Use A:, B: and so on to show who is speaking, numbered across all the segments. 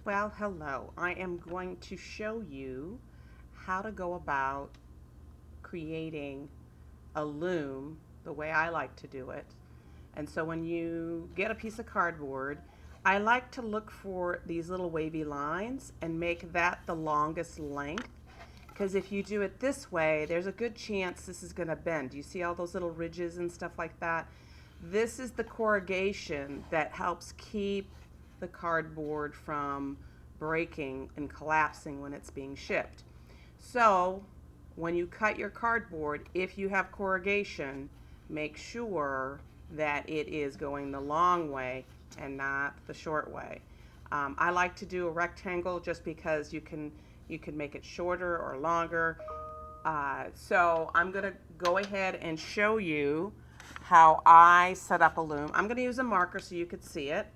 A: Well, hello. I am going to show you how to go about creating a loom the way I like to do it. And so when you get a piece of cardboard, I like to look for these little wavy lines and make that the longest length. Because if you do it this way, there's a good chance this is going to bend. Do you see all those little ridges and stuff like that? This is the corrugation that helps keep the cardboard from breaking and collapsing when it's being shipped. So when you cut your cardboard, if you have corrugation, make sure that it is going the long way and not the short way. I like to do a rectangle just because you can make it shorter or longer. So I'm going to go ahead and show you how I set up a loom. I'm going to use a marker so you could see it.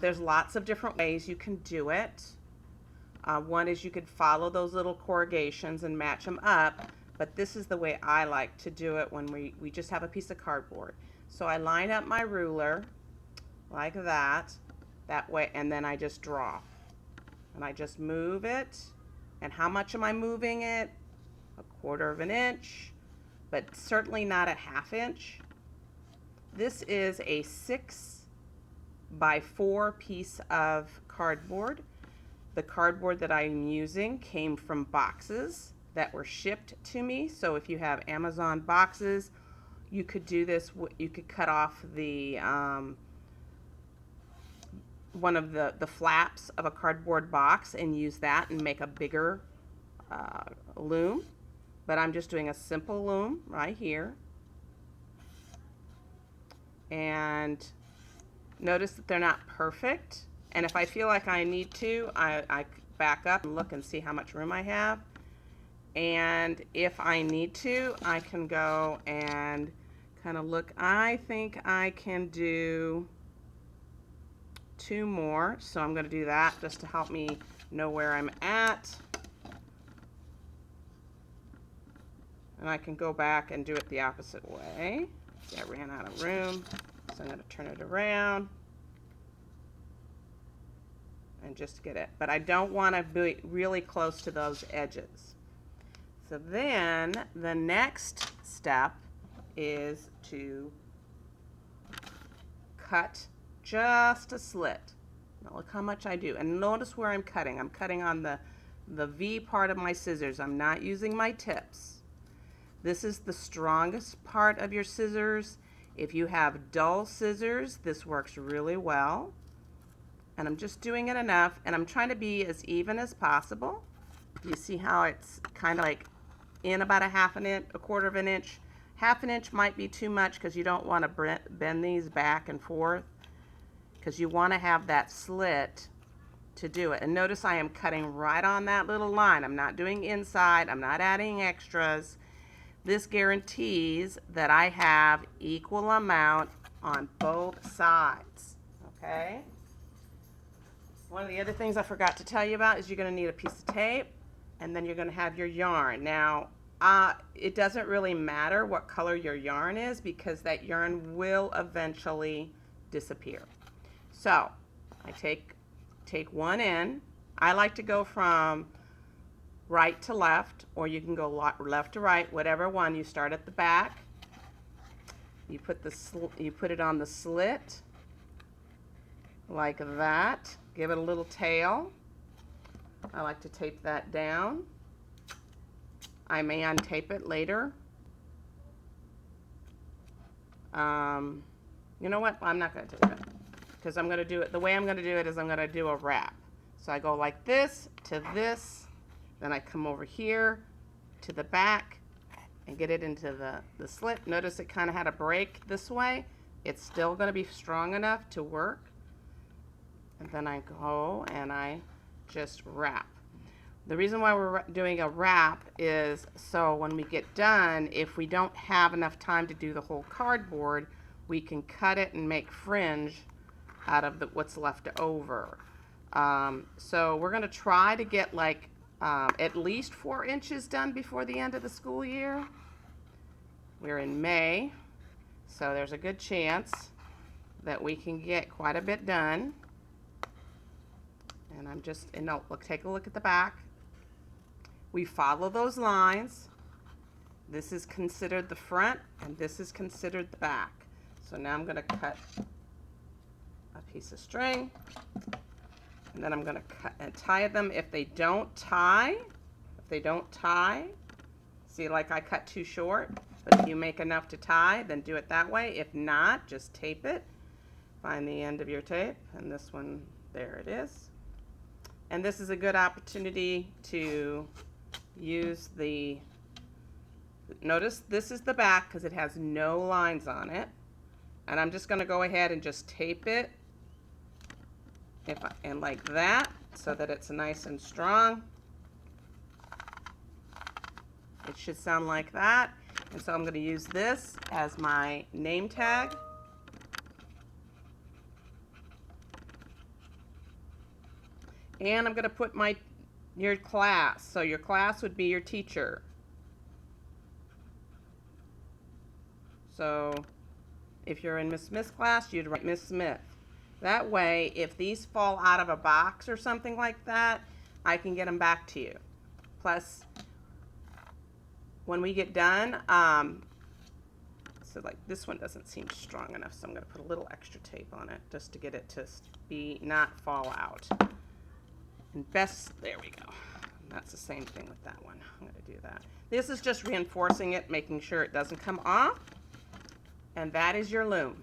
A: There's lots of different ways you can do it. One is you could follow those little corrugations and match them up, but this is the way I like to do it when we just have a piece of cardboard. So I line up my ruler like that way, and then I just draw. And I just move it. And how much am I moving it? 1/4 of an inch, but certainly not a 1/2 inch. This is a 6 by 4 piece of cardboard. The cardboard that I'm using came from boxes that were shipped to me. So if you have Amazon boxes, you could do this. You could cut off the one of the flaps of a cardboard box and use that and make a bigger loom. But I'm just doing a simple loom right here. And notice that they're not perfect. And if I feel like I need to, I back up and look and see how much room I have. And if I need to, I can go and kind of look. I think I can do 2 more. So I'm going to do that just to help me know where I'm at. And I can go back and do it the opposite way. See, I ran out of room, so I'm going to turn it around and just get it. But I don't want to be really close to those edges. So then the next step is to cut just a slit. Now look how much I do. And notice where I'm cutting. I'm cutting on the V part of my scissors. I'm not using my tips. This is the strongest part of your scissors. If you have dull scissors, this works really well. And I'm just doing it enough, and I'm trying to be as even as possible. Do you see how it's kind of like in about a 1/2 inch, 1/4 of an inch? 1/2 inch might be too much because you don't want to bend these back and forth, because you want to have that slit to do it. And notice I am cutting right on that little line. I'm not doing inside. I'm not adding extras. This guarantees that I have equal amount on both sides, okay? One of the other things I forgot to tell you about is you're going to need a piece of tape, and then you're going to have your yarn. Now, it doesn't really matter what color your yarn is because that yarn will eventually disappear. So, I take one in. I like to go from right to left, or you can go left to right, whatever one. You start at the back. You put it on the slit like that. Give it a little tail. I like to tape that down. I may untape it later. You know what? I'm not going to tape it because I'm going to do it. The way I'm going to do it is I'm going to do a wrap. So I go like this to this. Then I come over here to the back and get it into the slit. Notice it kind of had a break this way. It's still going to be strong enough to work. And then I go and I just wrap. The reason why we're doing a wrap is so when we get done, if we don't have enough time to do the whole cardboard, we can cut it and make fringe out of what's left over. So we're going to try to get like at least 4 inches done before the end of the school year. We're in May, so there's a good chance that we can get quite a bit done. And no, look, take a look at the back. We follow those lines. This is considered the front, and this is considered the back. So now I'm going to cut a piece of string, and then I'm going to cut and tie them. If they don't tie, see, like I cut too short, but if you make enough to tie, then do it that way. If not, just tape it. Find the end of your tape, and this one, there it is. And this is a good opportunity to use notice this is the back because it has no lines on it. And I'm just going to go ahead and just tape it and like that, so that it's nice and strong. It should sound like that. And so I'm going to use this as my name tag. And I'm going to put your class. So your class would be your teacher. So if you're in Miss Smith's class, you'd write Miss Smith. That way, if these fall out of a box or something like that, I can get them back to you. Plus, when we get done, so like this one doesn't seem strong enough, so I'm going to put a little extra tape on it just to get it to not fall out. And there we go. And that's the same thing with that one. I'm going to do that. This is just reinforcing it, making sure it doesn't come off. And that is your loom.